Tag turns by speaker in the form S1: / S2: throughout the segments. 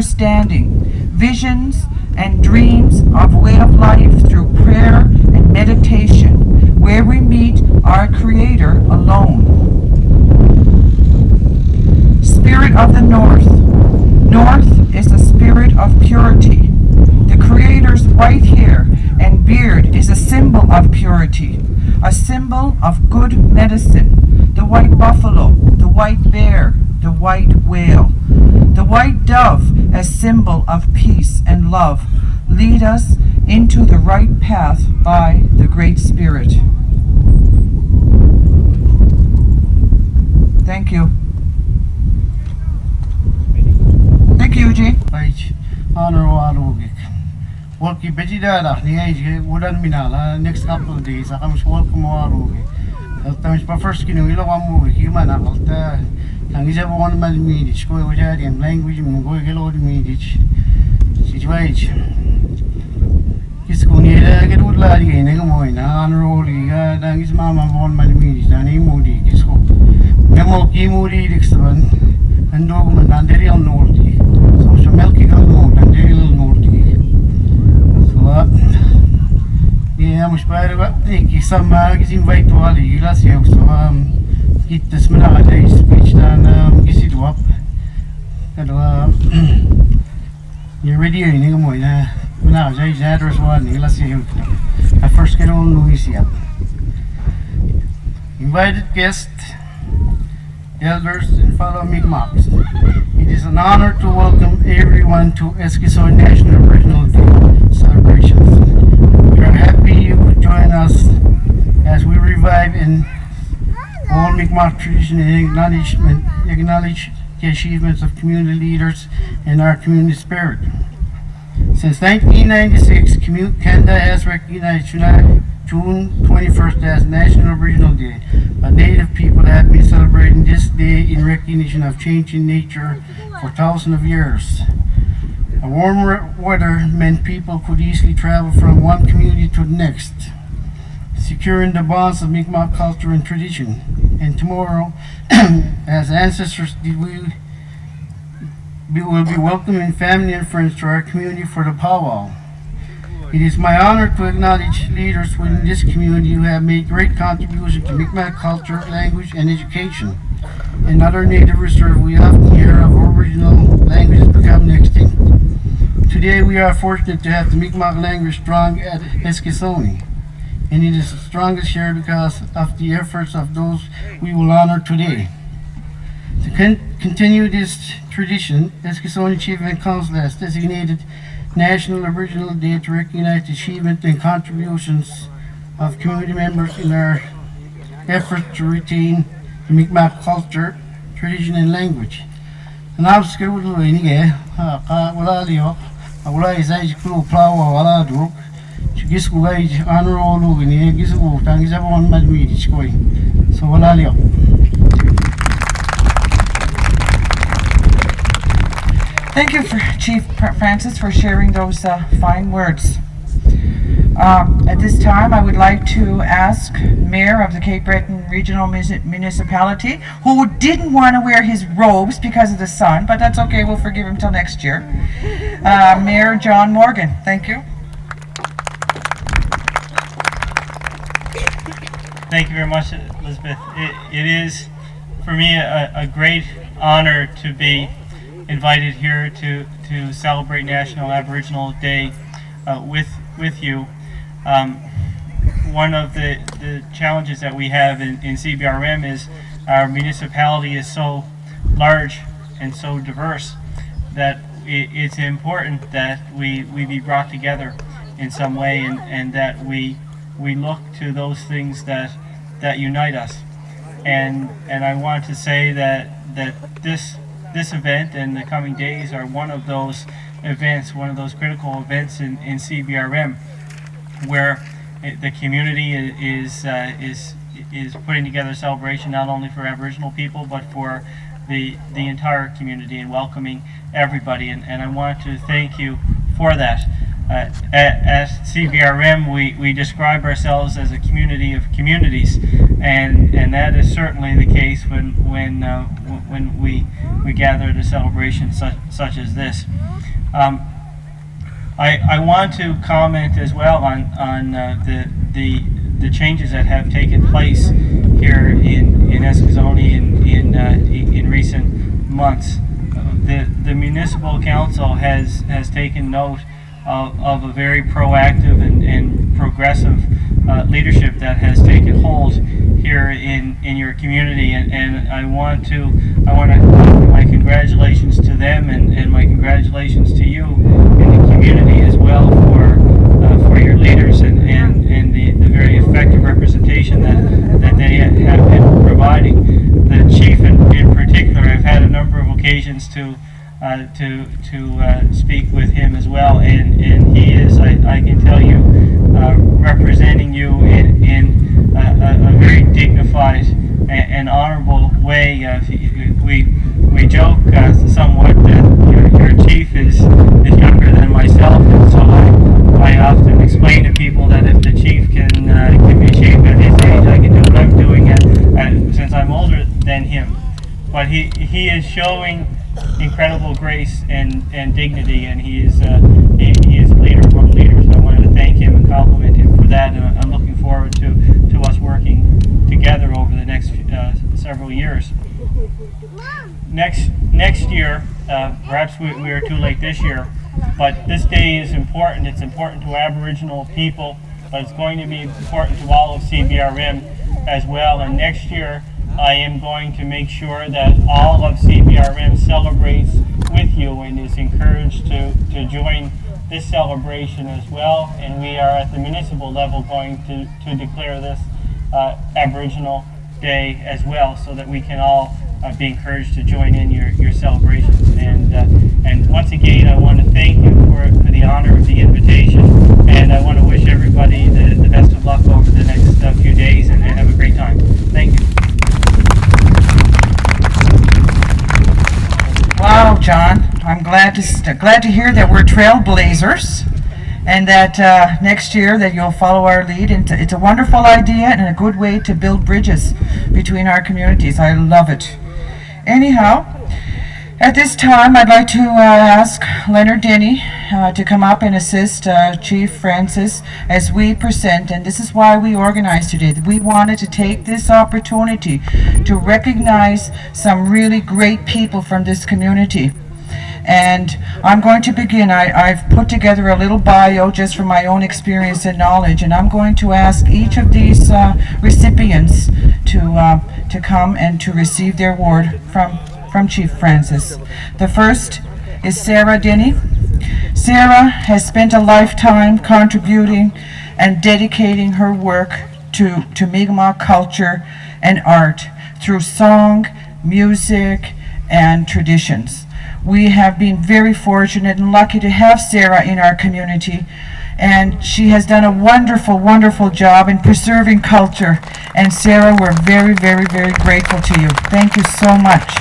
S1: understanding, visions and dreams of way of life through prayer and meditation, where we meet our Creator alone. Spirit of the North. North is the spirit of purity. The Creator's white hair and beard is a symbol of purity, a symbol of good medicine. The white buffalo, the white bear, the white whale, the white dove as symbol of peace and love lead us into the right path by the Great Spirit. Thank you. Thank you, Eugene.
S2: Honorable Walkie Betidada, the age wouldn't be now. Next couple of days, I was welcome. My first skin, we love one movie, human. And is everyone by the media, school with and language, and go get all the media. Situation. It's going to get good lad again, honorable, and his mamma born by the media, and he moody, his hope. Memo Kimudi, Dixon, and Dogman, and the real Norty. So, Melky got note, and the real Norty. Yeah, I'm inspired about thinking some magazine invite to all the last year. So, get this Manada speech and get it up. And you're ready, and you're going now. Jay's address one, last year. I first get on Louisiana. Invited guests, elders, and fellow Mi'kmaqs. It is an honor to welcome everyone to Eskasoni National Original Day celebrations. We are happy you could join us as we revive in all Mi'kmaq tradition and acknowledge the achievements of community leaders and our community spirit. Since 1996, Canada has recognized June 21st as National Aboriginal Day. But Native people have been celebrating this day in recognition of changing nature for thousands of years. A warmer weather meant people could easily travel from one community to the next, securing the bonds of Mi'kmaq culture and tradition. And tomorrow, as ancestors did, we will be welcoming family and friends to our community for the powwow. It is my honor to acknowledge leaders within this community who have made great contributions to Mi'kmaq culture, language, and education. In other native reserves, we often hear of original languages becoming extinct. Today, we are fortunate to have the Mi'kmaq language strong at Eskasoni, and it is the strongest here because of the efforts of those we will honor today. To continue this tradition, Eskasoni Chief and Council has designated National Aboriginal Day to recognize the achievement and contributions of community members in our effort to retain the Mi'kmaq culture, tradition, and language. And I'm scared to any wala is clue plow wala druk. Gisku guys honorable ni gisku tangis everyone mad me so wala liyo.
S1: Thank you, Chief Francis, for sharing those fine words. At this time, I would like to ask Mayor of the Cape Breton Regional Municipality, who didn't want to wear his robes because of the sun, but that's okay, we'll forgive him till next year. Mayor John Morgin, thank you.
S3: Thank you very much, Elizabeth. It is, for me, a great honor to be invited here to celebrate National Aboriginal Day with you. One of the challenges that we have in CBRM is our municipality is so large and so diverse that it's important that we be brought together in some way, and that we look to those things that unite us. And I want to say that this event and the coming days are one of those events, one of those critical events in CBRM, where the community is putting together a celebration not only for Aboriginal people but for the entire community and welcoming everybody. And I want to thank you for that. At CBRM, we describe ourselves as a community of communities, and that is certainly the case when we gather at a celebration such as this. I want to comment as well on the changes that have taken place here in Eskasoni in recent months. The municipal council has taken note of a very proactive and progressive leadership that has taken hold here in your community, and I want to offer my congratulations to them and my congratulations to you in the community as well for your leaders and the very effective representation that they have been providing. The chief in particular, I've had a number of occasions to speak with him as well, and he is, I can tell you, representing you in a very dignified and honorable way. We joke somewhat that your chief is younger than myself, and so I often explain to people that if the chief can be chief at his age, I can do what I'm doing since I'm older than him. But he is showing incredible grace and dignity, and he is a leader among leaders. I wanted to thank him and compliment him for that, and I'm looking forward to us working together over the next several years. Next year, perhaps we are too late this year, but this day is important. It's important to Aboriginal people, but it's going to be important to all of CBRM as well. And next year, I am going to make sure that all of CBRM celebrates with you and is encouraged to join this celebration as well. And we are at the municipal level going to declare this Aboriginal Day as well, so that we can all be encouraged to join in your celebrations. And once again, I want to thank you for the honor of the invitation, and I want to wish everybody the best of luck over the next few days, and have a great time. Thank you.
S1: Wow, John, I'm glad to hear that we're trailblazers, and that next year that you'll follow our lead. And it's a wonderful idea and a good way to build bridges between our communities. I love it. Anyhow, at this time, I'd like to ask Leonard Denny to come up and assist Chief Francis as we present, and this is why we organized today. We wanted to take this opportunity to recognize some really great people from this community. And I'm going to begin. I've put together a little bio just from my own experience and knowledge, and I'm going to ask each of these recipients to come and to receive their award from Chief Francis. The first is Sarah Denny. Sarah has spent a lifetime contributing and dedicating her work to Mi'kmaq culture and art through song, music, and traditions. We have been very fortunate and lucky to have Sarah in our community, and she has done a wonderful, wonderful job in preserving culture. And Sarah, we're very, very, very grateful to you. Thank you so much.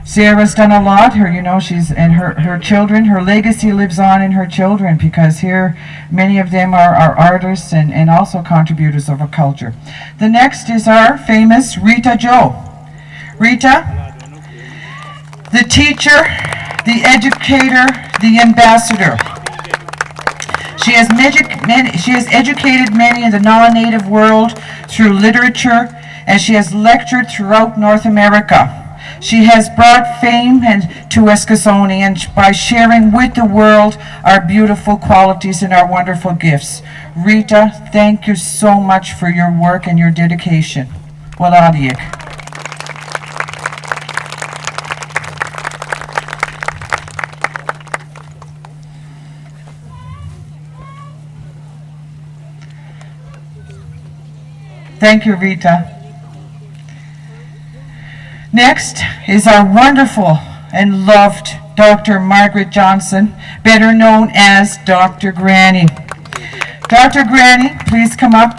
S1: Sarah's done a lot. She's, and her children, her legacy lives on in her children, because here many of them are artists and also contributors of our culture. The next is our famous Rita Joe. Rita, the teacher, the educator, the ambassador. She has educated many in the non-native world through literature, and she has lectured throughout North America. She has brought fame to Eskasoni, and by sharing with the world our beautiful qualities and our wonderful gifts. Rita, thank you so much for your work and your dedication. Waladiek. Thank you, Rita. Next is our wonderful and loved Dr. Margaret Johnson, better known as Dr. Granny. Dr. Granny, please come up.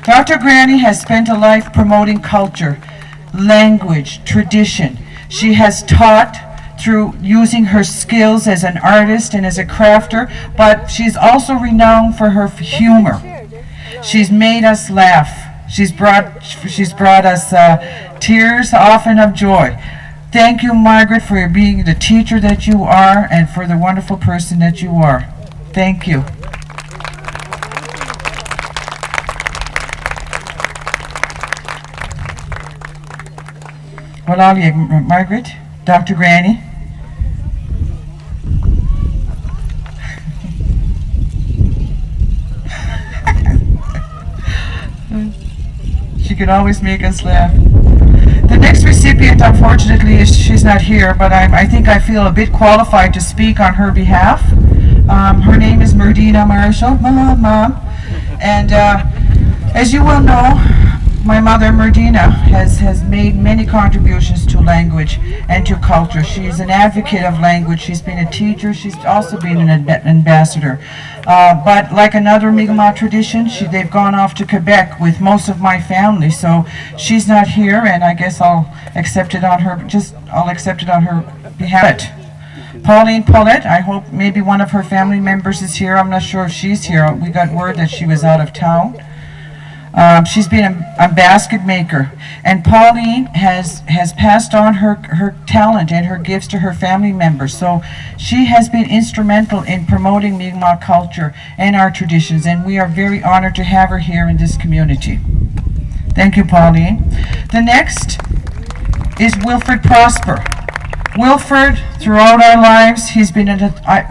S1: Dr. Granny has spent a life promoting culture, language, tradition. She has taught through using her skills as an artist and as a crafter, but she's also renowned for her humor. She's made us laugh. She's brought us tears, often of joy. Thank you, Margaret, for being the teacher that you are and for the wonderful person that you are. Thank you. Well, all you, Margaret, Dr. Granny. She could always make us laugh. The next recipient, unfortunately, she's not here, but I feel a bit qualified to speak on her behalf. Her name is Mardina Marshall, Mom. And as you well know, my mother, Mardina, has made many contributions to language and to culture. She's an advocate of language. She's been a teacher. She's also been an ambassador. But like another Mi'kmaq tradition, they've gone off to Quebec with most of my family. So she's not here, and I guess I'll accept it on her behalf. Pauline Paulette, I hope maybe one of her family members is here. I'm not sure if she's here. We got word that she was out of town. She's been a basket maker, and Pauline has passed on her talent and her gifts to her family members. So she has been instrumental in promoting Mi'kmaq culture and our traditions, and we are very honored to have her here in this community. Thank you, Pauline. The next is Wilfred Prosper. Wilfred, throughout our lives, he's been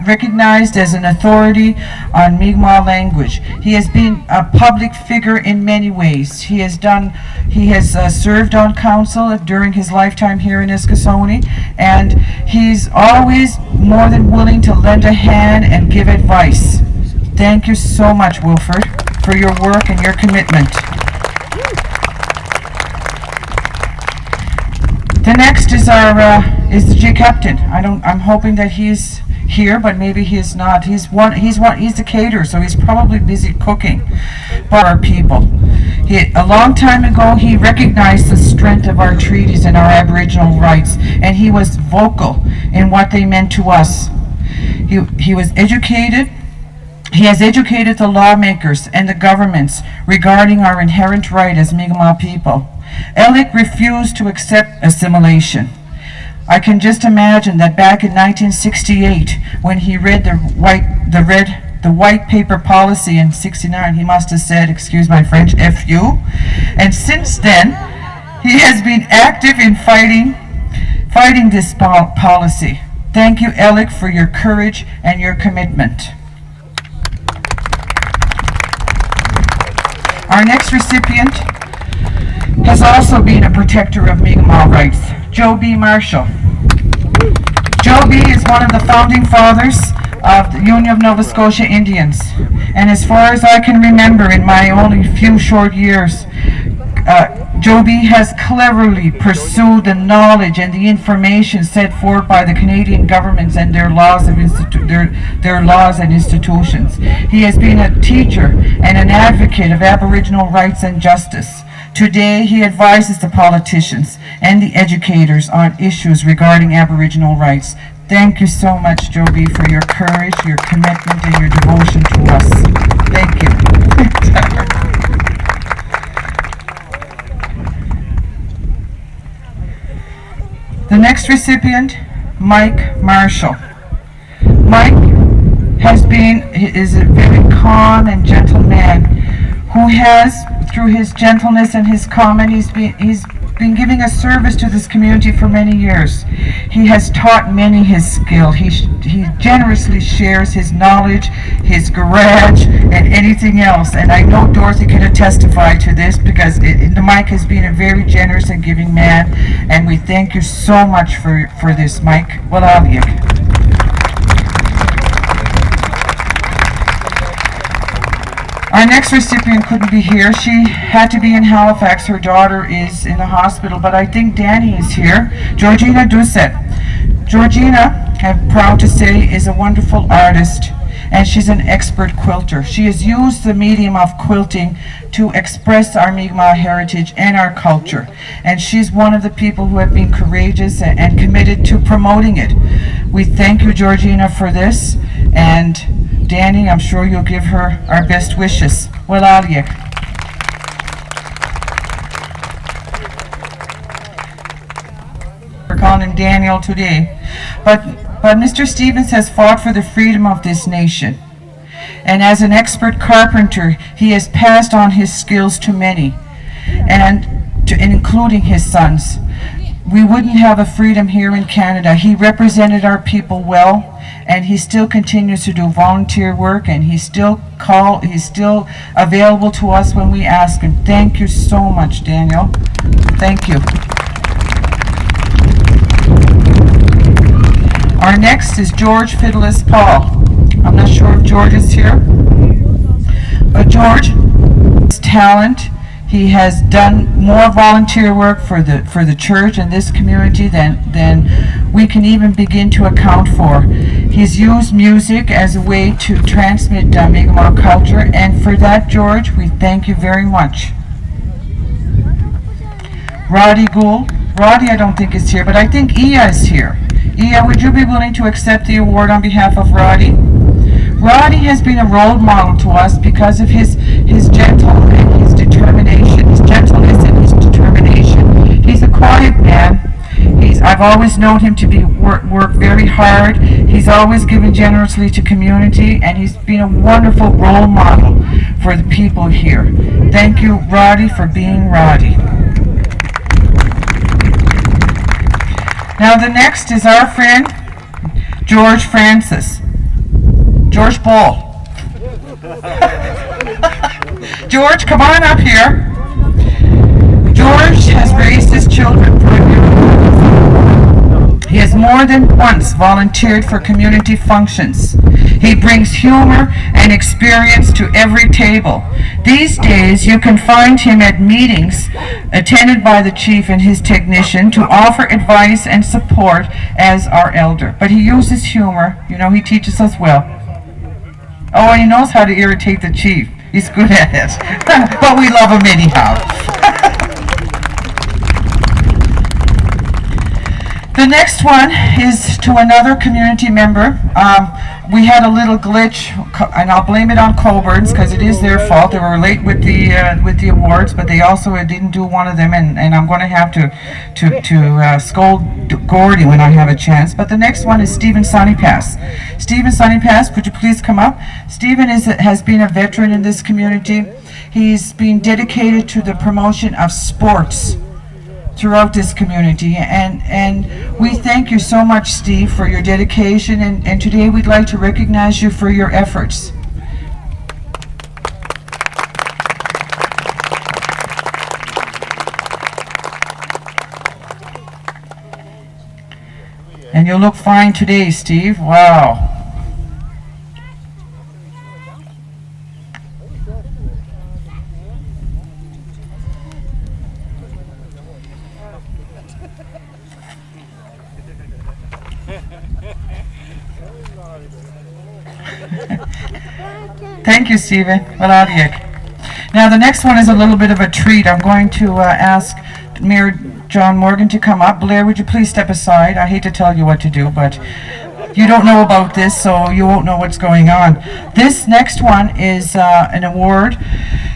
S1: recognized as an authority on Mi'kmaq language. He has been a public figure in many ways. He has served on council during his lifetime here in Eskasoni, and he's always more than willing to lend a hand and give advice. Thank you so much, Wilfred, for your work and your commitment. The next is is the G captain. I'm hoping that he's here, but maybe he's not. He's the caterer, so he's probably busy cooking for our people. A long time ago, he recognized the strength of our treaties and our Aboriginal rights, and he was vocal in what they meant to us. He was educated. He has educated the lawmakers and the governments regarding our inherent right as Mi'kmaq people. Alec refused to accept assimilation. I can just imagine that back in 1968, when he read the white paper policy in '69, he must have said, excuse my French, F you. And since then, he has been active in fighting this policy. Thank you, Alec, for your courage and your commitment. Our next recipient has also been a protector of Mi'kmaq rights, Joe B. Marshall. Joe B. is one of the founding fathers of the Union of Nova Scotia Indians, and as far as I can remember in my only few short years, Joe B. has cleverly pursued the knowledge and the information set forth by the Canadian governments and their laws and institutions. He has been a teacher and an advocate of Aboriginal rights and justice. Today, he advises the politicians and the educators on issues regarding Aboriginal rights. Thank you so much, Joe B., for your courage, your commitment, and your devotion to us. Thank you. The next recipient, Mike Marshall. Mike is a very calm and gentle man who has, through his gentleness and his comment, he's been giving a service to this community for many years. He has taught many his skill. He generously shares his knowledge, his garage, and anything else. And I know Dorothy can testify to this because Mike has been a very generous and giving man. And we thank you so much for this, Mike. Walaliyik. Our next recipient couldn't be here. She had to be in Halifax. Her daughter is in the hospital, but I think Danny is here. Georgina Doucet. Georgina, I'm proud to say, is a wonderful artist, and she's an expert quilter. She has used the medium of quilting to express our Mi'kmaq heritage and our culture, and she's one of the people who have been courageous and committed to promoting it. We thank you, Georgina, for this, and Danny, I'm sure you'll give her our best wishes. Well, Aliak. We're calling him Daniel today, but Mr. Stevens has fought for the freedom of this nation, and as an expert carpenter, he has passed on his skills to many, and including his sons. We wouldn't have a freedom here in Canada. He represented our people well, and he still continues to do volunteer work, and he's still available to us when we ask him. Thank you so much, Daniel. Thank you. Our next is George Fidelis Paul. I'm not sure if George is here, but George, his talent, he has done more volunteer work for the church and this community than we can even begin to account for. He's used music as a way to transmit Mi'kmaq culture, and for that, George, we thank you very much. Roddy Gould. Roddy, I don't think is here, but I think Iya is here. Iya, would you be willing to accept the award on behalf of Roddy? Roddy has been a role model to us because of his gentle and his determination, his gentleness and his determination. He's a quiet man. I've always known him to work very hard. He's always given generously to community, and he's been a wonderful role model for the people here. Thank you, Roddy, for being Roddy. Now the next is our friend, George Francis. George Bull. George, come on up here. George has raised his children primarily. He has more than once volunteered for community functions. He brings humor and experience to every table. These days, you can find him at meetings attended by the chief and his technician to offer advice and support as our elder. But he uses humor. You know, he teaches us well. Oh, and he knows how to irritate the chief. He's good at it. But we love him anyhow. The next one is to another community member. We had a little glitch, and I'll blame it on Coburns because it is their fault. They were late with the awards, but they also didn't do one of them, and I'm going to have to scold Gordy when I have a chance. But the next one is Stephen Sonnypass. Stephen Sonnypass, could you please come up? Stephen has been a veteran in this community. He's been dedicated to the promotion of sports throughout this community, and we thank you so much, Steve, for your dedication, and today we'd like to recognize you for your efforts. And you look fine today, Steve. Wow. Thank you, Stephen. Now the next one is a little bit of a treat. I'm going to ask Mayor John Morgin to come up. Blair, would you please step aside? I hate to tell you what to do, but you don't know about this, so you won't know what's going on. This next one is an award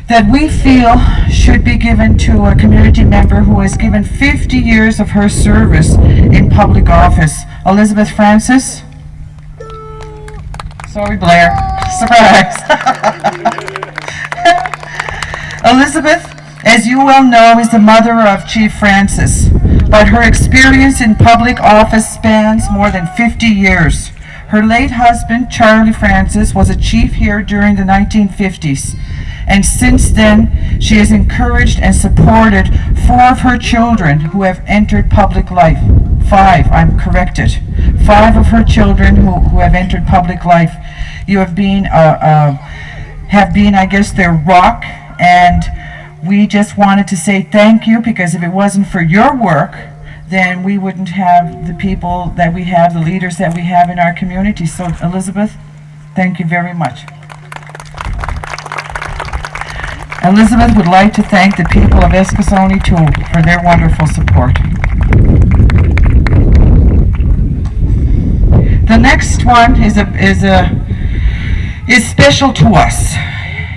S1: that we feel should be given to a community member who has given 50 years of her service in public office. Elizabeth Francis. Sorry, Blair. Surprise. Elizabeth, as you well know, is the mother of Chief Francis, but her experience in public office spans more than 50 years. Her late husband, Charlie Francis, was a chief here during the 1950s, and since then, she has encouraged and supported 4 of her children who have entered public life. 5, I'm corrected. 5 of her children who have entered public life. You have been, I guess, their rock, and we just wanted to say thank you, because if it wasn't for your work, then we wouldn't have the people that we have, the leaders that we have in our community. So, Elizabeth, Thank you very much. Elizabeth would like to thank the people of Eskasoni too for their wonderful support. The next one is special to us.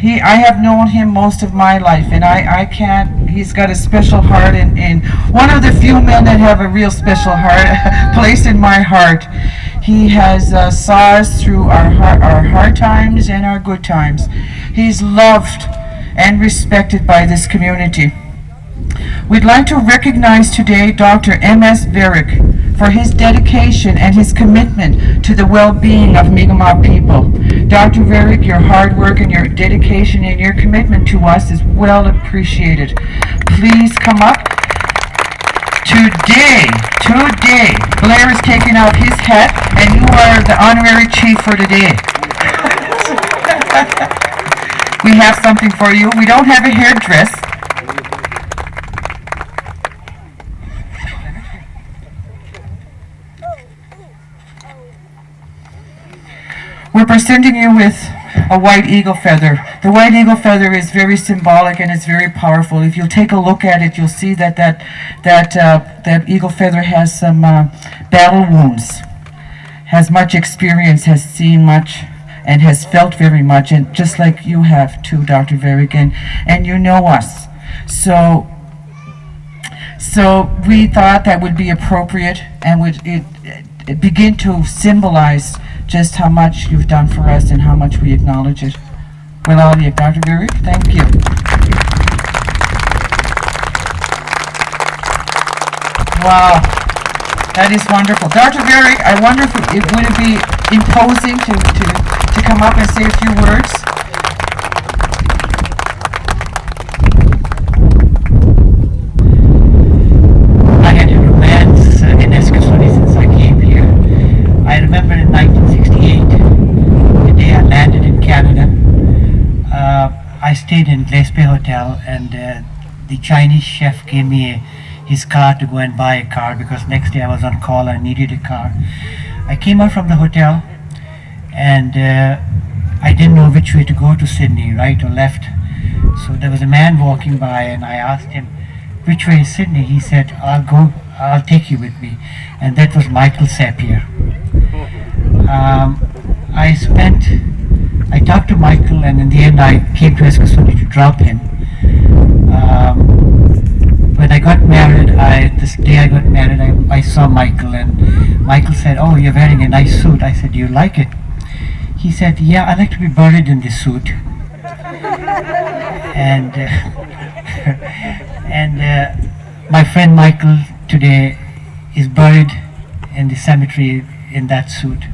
S1: I have known him most of my life, and I can't. He's got a special heart, and one of the few men that have a real special heart, place in my heart. He has saw us through our hard times and our good times. He's loved and respected by this community. We'd like to recognize today Dr. M.S. Varick for his dedication and his commitment to the well-being of Mi'kmaq people. Dr. Varick, your hard work and your dedication and your commitment to us is well appreciated. Please come up. Today, Blair is taking off his hat, and you are the honorary chief for today. We have something for you. We don't have a hairdress. We're presenting you with a white eagle feather. The white eagle feather is very symbolic and it's very powerful. If you'll take a look at it, you'll see that that eagle feather has some battle wounds, has much experience, has seen much, and has felt very much, and just like you have too, Dr. Varick, and you know us. So we thought that would be appropriate and would it begin to symbolize just how much you've done for us and how much we acknowledge it. Well, all you, Dr. Varick, thank you. Wow, that is wonderful. Dr. Varick, I wonder if it would it be imposing to come up and say a few words?
S4: I had a romance in Eskasoni since I came here. I remember in 1968, the day I landed in Canada, I stayed in Gillespie Hotel, and the Chinese chef gave me his car to go and buy a car because next day I was on call, I needed a car. I came out from the hotel and I didn't know which way to go to Sydney, right or left. So there was a man walking by and I asked him, which way is Sydney? He said, I'll take you with me. And that was Michael Sapir. I talked to Michael, and in the end I came to Eskasoni to drop him. When I got married, this day I got married, I saw Michael, and Michael said, "Oh, you're wearing a nice suit." I said, "Do you like it?" He said, "Yeah, I like to be buried in this suit." And my friend Michael today is buried in the cemetery in that suit.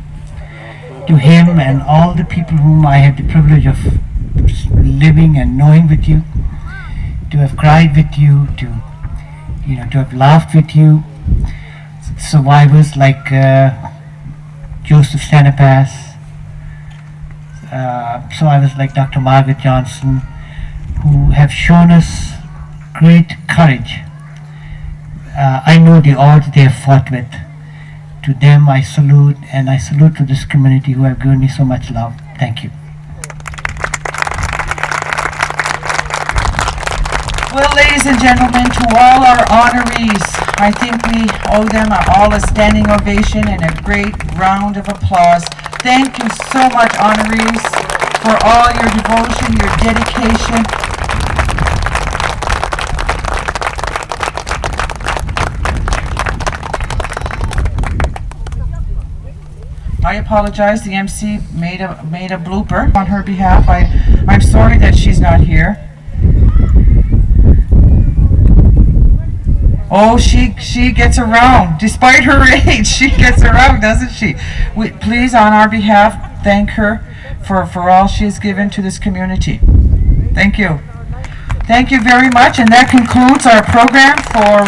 S4: To him and all the people whom I had the privilege of living and knowing with you, to have cried with you, to have laughed with you, survivors like Joseph Stanapas, survivors like Dr. Margaret Johnson, who have shown us great courage. I know the odds they have fought with. To them I salute, and I salute to this community who have given me so much love. Thank you.
S1: Well, ladies and gentlemen, to all our honorees, I think we owe them all a standing ovation and a great round of applause. Thank you so much, honorees, for all your devotion, your dedication. I apologize, the MC made a blooper on her behalf. I'm sorry that she's not here. Oh, she gets around. Despite her age, she gets around, doesn't she? Please, on our behalf, thank her for all she has given to this community. Thank you. Thank you very much, and that concludes our program for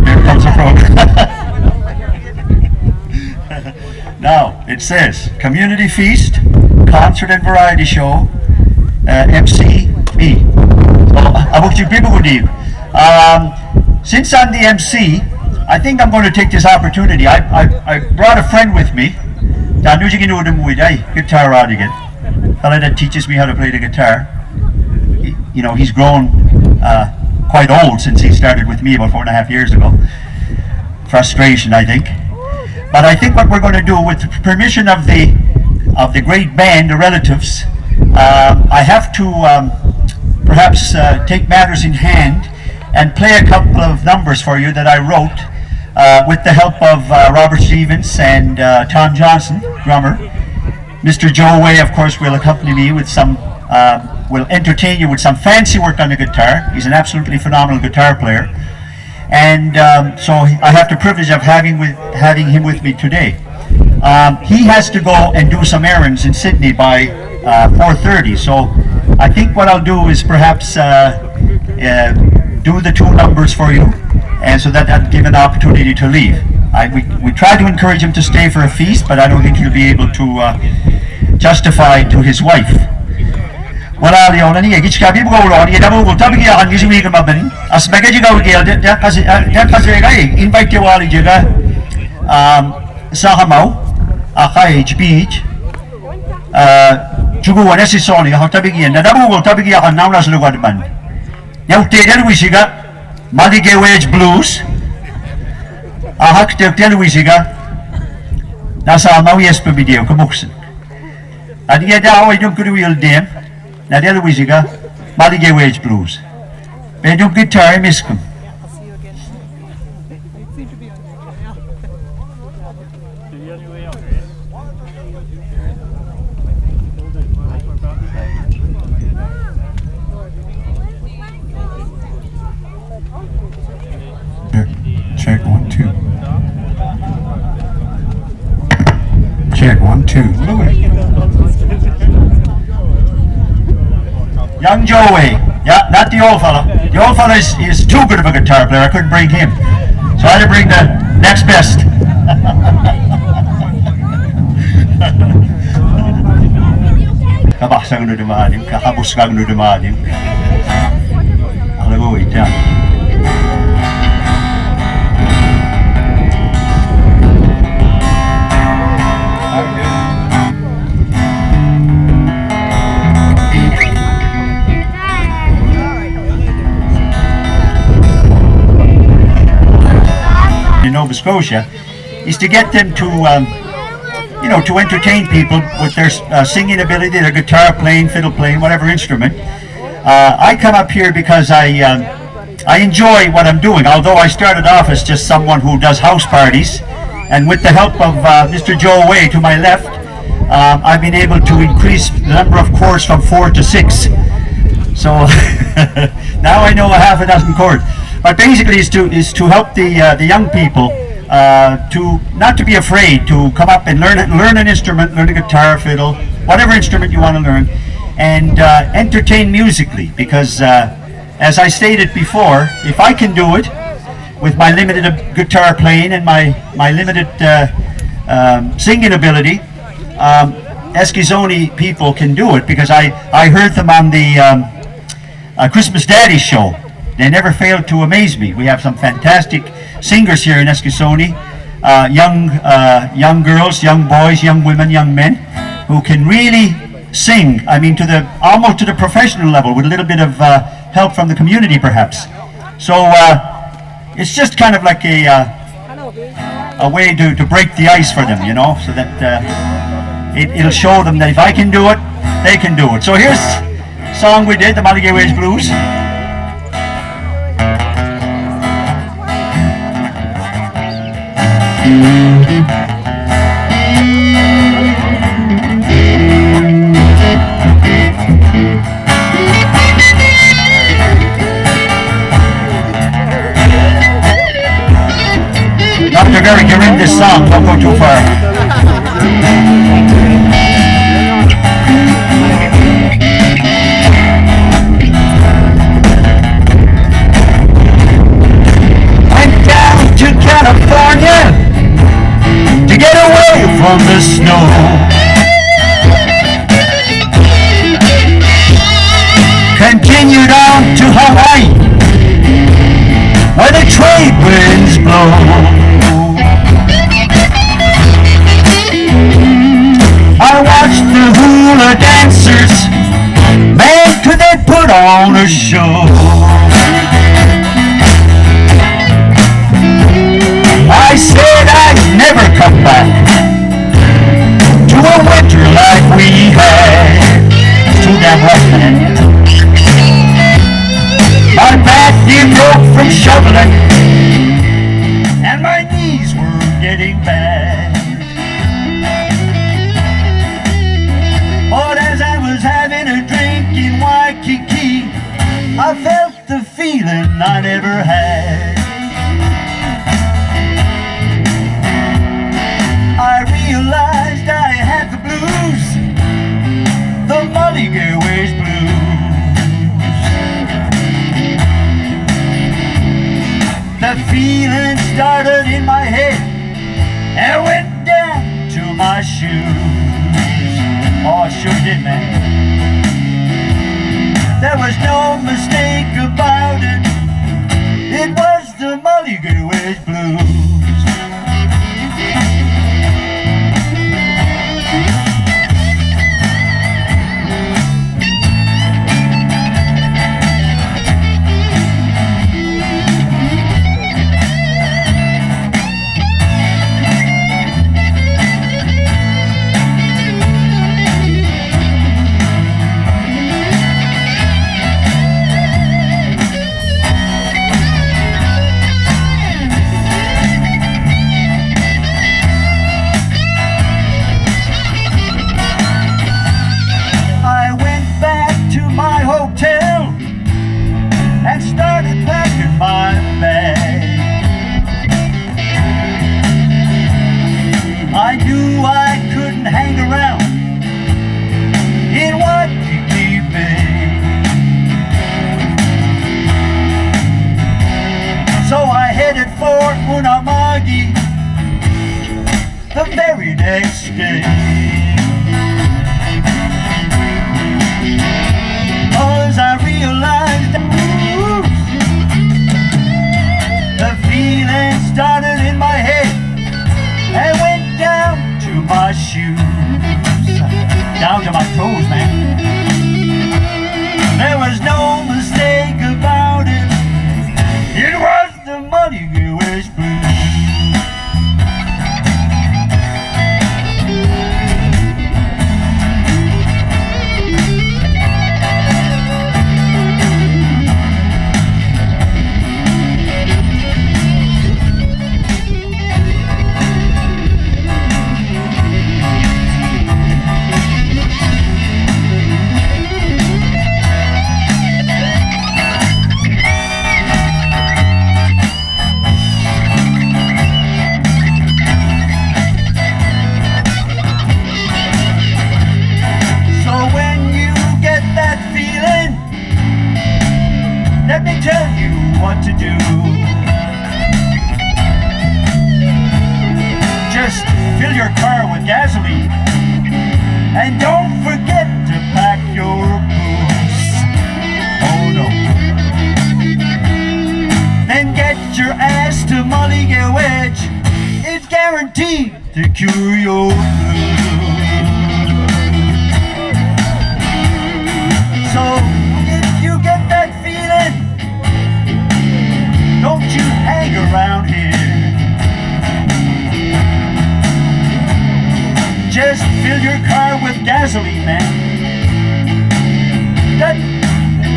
S5: Here comes the program. Now, it says, Community Feast, Concert and Variety Show, MC me. So, abukti people good evening. Since I'm the MC, I think I'm going to take this opportunity. I brought a friend with me, Dan nu jigin udum widai guitar radigan. Fella that teaches me how to play the guitar. You know, he's grown quite old since he started with me about 4.5 years ago. Frustration, I think. But I think what we're going to do, with the permission of the great band, the relatives, I have to perhaps take matters in hand and play a couple of numbers for you that I wrote with the help of Robert Stevens and Tom Johnson, drummer. Mr. Joe Way, of course, will accompany me with some, will entertain you with some fancy work on the guitar. He's an absolutely phenomenal guitar player. And so I have the privilege of having him with me today. He has to go and do some errands in Sydney by 4:30. So I think what I'll do is perhaps do the two numbers for you, and so that I'll give an opportunity to leave. We try to encourage him to stay for a feast, but I don't think he'll be able to justify to his wife. Wala liyon ni gich kabi bugo lo ni da bugo tabi ya kan gisu ka mabani as baga jiga ugi da kasi ga invite ke wali jiga sa hamau akai beach jugo wana si soni ha tabi ya da bugo tabi ya kan nauna sulu ga ban ya utedan wisiga mali ge wage blues ahak te wisiga nasa mau yes pe video ka buksen adiya da awai dum kuri wil dem na dela wisiga mali ge wage blues be dum guitar miskum
S6: Check 1 2. Check 1 2.
S5: Young Joey, yeah, not the old fella. The old fella is too good of a guitar player. I couldn't bring him, so I had to bring the next best. Kabasa gano dumadim, kakabus ka gano dumadim. Alam mo, wait, yeah. In Nova Scotia is to get them to you know, to entertain people with their singing ability, their guitar playing, fiddle playing, whatever instrument. I come up here because I enjoy what I'm doing, although I started off as just someone who does house parties, and with the help of Mr. Joe Way to my left, I've been able to increase the number of chords from 4 to 6. So now I know a half a dozen chords. But basically is to help the young people to not to be afraid to come up and learn an instrument, learn a guitar, fiddle, whatever instrument you want to learn, and entertain musically. Because as I stated before, if I can do it with my limited guitar playing and my limited singing ability, Eskasoni people can do it, because I heard them on the Christmas Daddy show. They never failed to amaze me. We have some fantastic singers here in Eskasoni, young girls, young boys, young women, young men, who can really sing. I mean, almost to the professional level, with a little bit of help from the community, perhaps. So it's just kind of like a way to break the ice for them, you know, so that it'll show them that if I can do it, they can do it. So here's a song we did, the Malagay Ways Blues. Dr. Garrick, you're in this song, don't go too far. Went down to California to get away from the snow. Continued on to Hawaii, where the trade winds blow. gonna show. I said I'd never come back to a winter like we had. It's too damn hot, man. My back did broke from shoveling, and my knees were getting bad. But as I was having a drink in Waikiki, I felt the feeling I never had. I realized I had the blues, the Mulligaways blues. The feeling started in my head and went down to my shoes. Oh, it sure did, man. There was no mistake about it. It was the Mulligaways blues. Next day, 'cause I realized the feeling started in my head and went down to my shoes, down to my toes, man. There was no mistake about it. It was the Mulligaways blues. To cure your blues. So if you get that feeling, don't you hang around here. Just fill your car with gasoline, man. Done.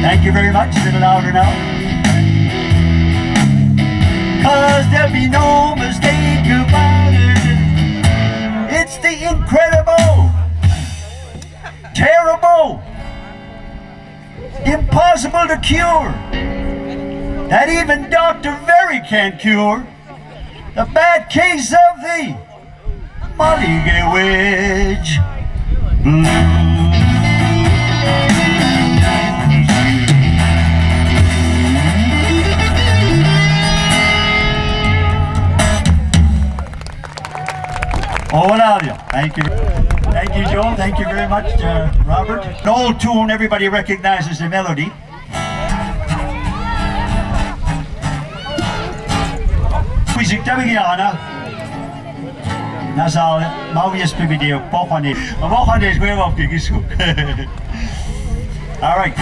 S5: Thank you very much. A little louder now. 'Cause there'll be no mistake about it. It's the incredible, terrible, impossible to cure, that even Dr. Very can't cure, the bad case of the Mulligaways blues. Oh, audio. Thank you. Thank you, Joe. Thank you very much, Robert. An old tune, everybody recognizes the melody. Music Tavigiana. Nasa Mavias Pibidio, Pochane. Pochane is way off the Gisco. All right.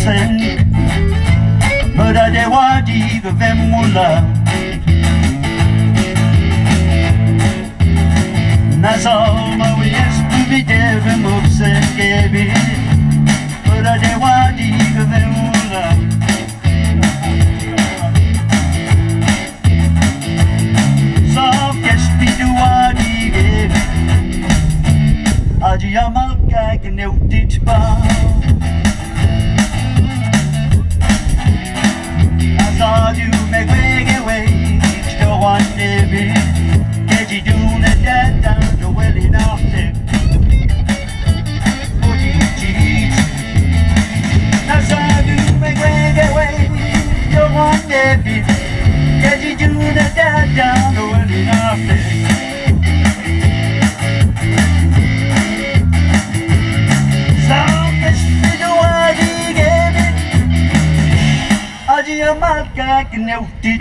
S5: sen började wadi vem mula Nazama we espi devem observe började wadi vem mula Sa espi wadi Aji amal kijk neutit ba Azadu megwege way Sto wan debi Keji dune dada No weli nafte Odi jit Azadu megwege way Sto wan debi Keji dune dada No weli nafte Adia marca que não te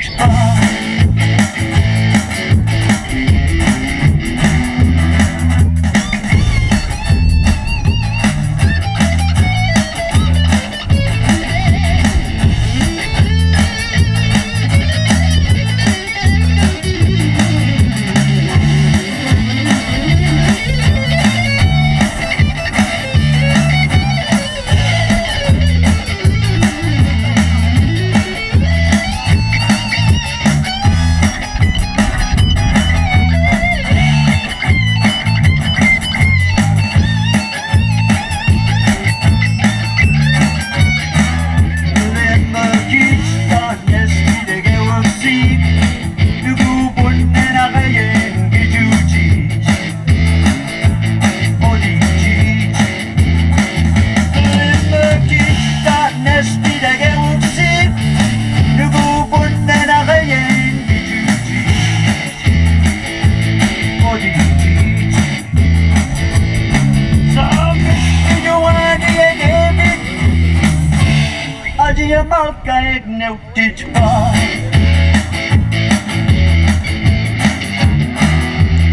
S5: Adia marca que não te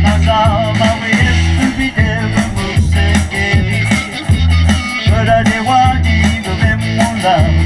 S5: Mas alma we espi devem observe började wadi vem mula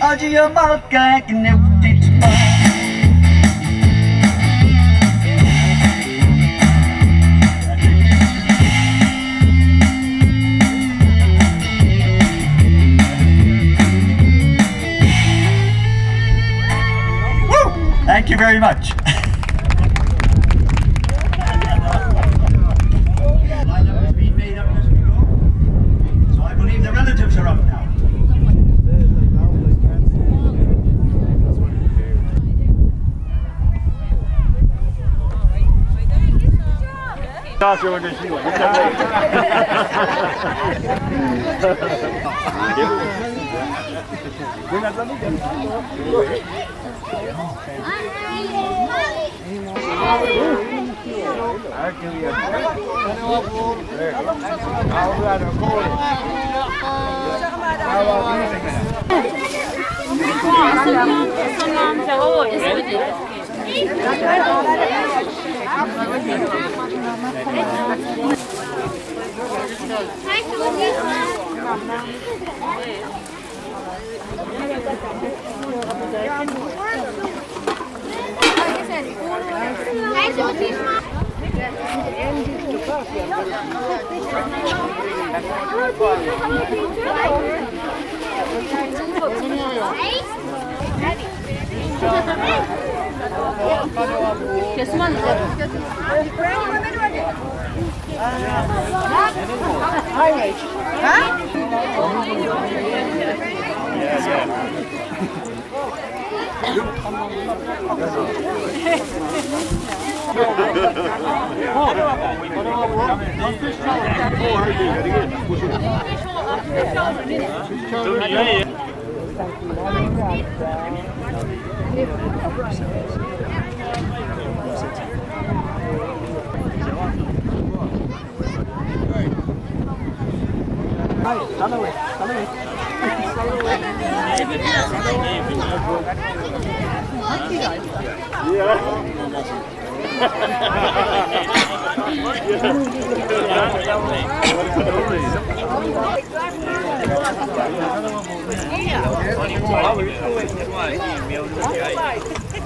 S5: Adia marca que não te Thank you very much. Lineup has been made up as we go, so I believe the relatives are up now.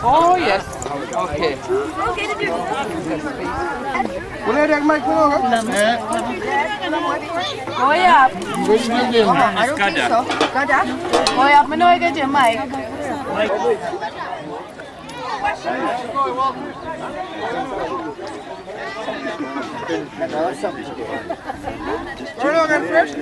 S1: Oh, yes. Okay. Boleh ada mic dulu kan?
S7: Oh ya. I don't think so. Kada? Oh ya, mana ada je mic?
S1: Turn on first.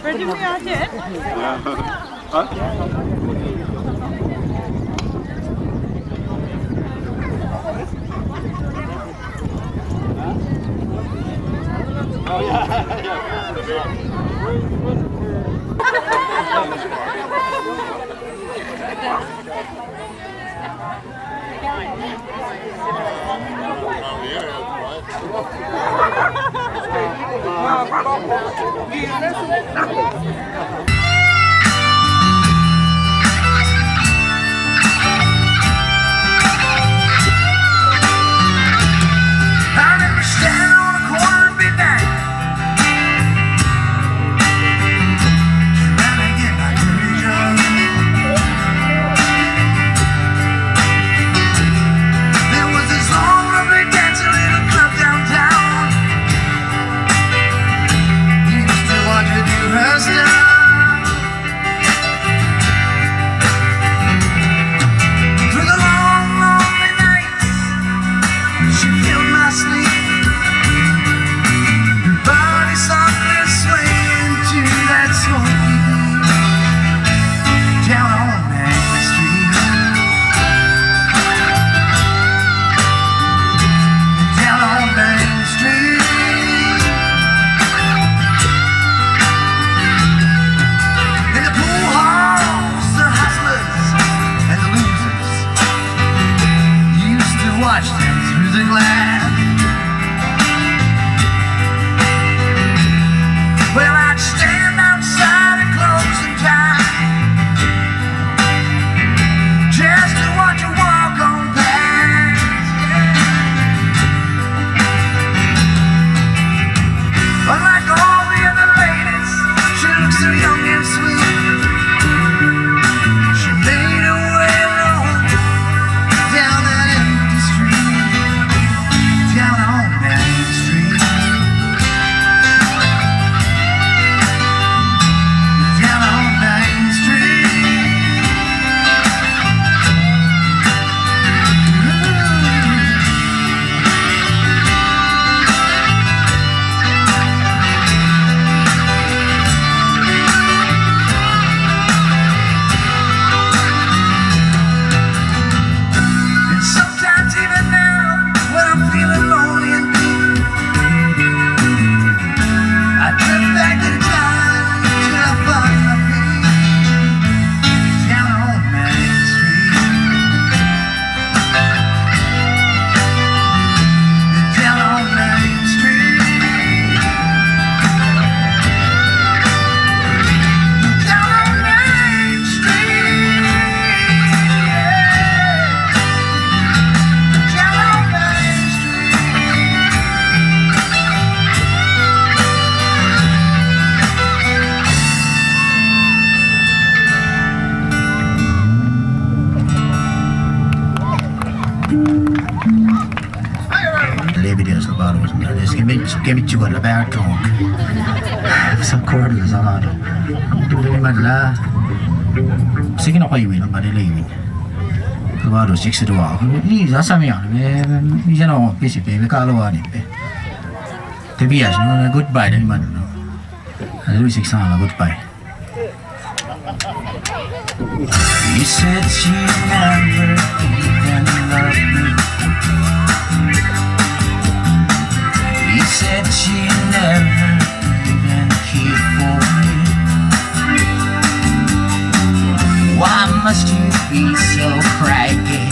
S7: Where did we all get?
S8: Her style. Tong. Sa corda sa lado. Tuloy man la. Sige na kayo ng Manilay. Baru 62. Ni rasa me yan. Ni jana ko kasi pe kalawa ni pe. Tebias no goodbye ni man no. Alu 6 na goodbye. You said she never even loved me. You said she never even cared for me. Why must you be so cranky?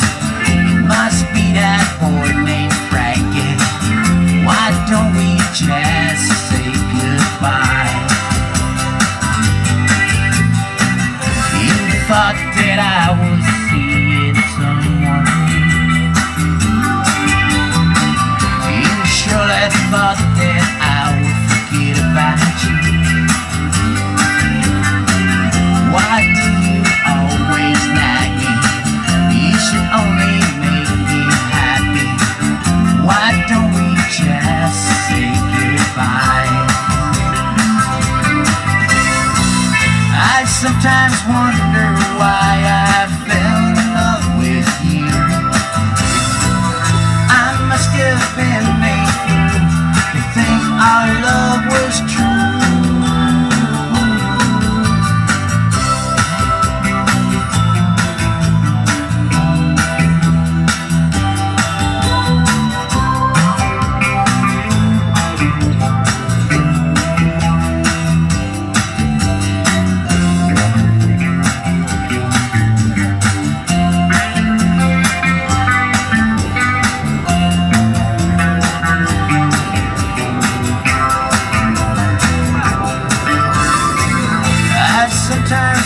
S8: It must be that boy named Frankie. Why don't we just say goodbye? You thought that I was seeing someone new. You surely thought that I would forget about you. Why do you always nag me? You should only make me happy. Why don't we just say goodbye? I sometimes wonder why I fell in love with you. I must have been made to think our love was true.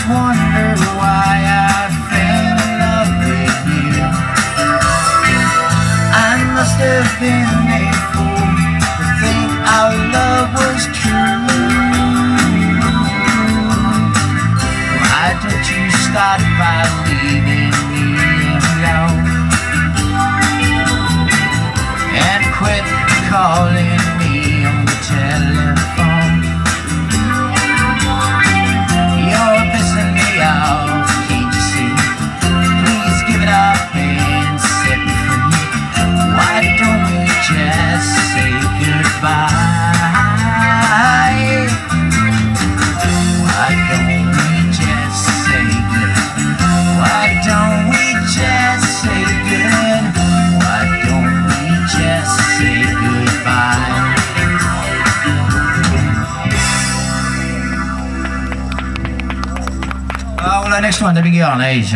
S8: Wonder why I fell in love with you. I must have been made fool to think our love was true. Why don't you start by leaving me alone and quit calling me on the telephone? You're pissing me off, can't you see? Please give it up and set me free. Why don't we just say goodbye? Why don't we just say good? Why don't we just say good? Why don't we just say goodbye? Well, the next one to begin is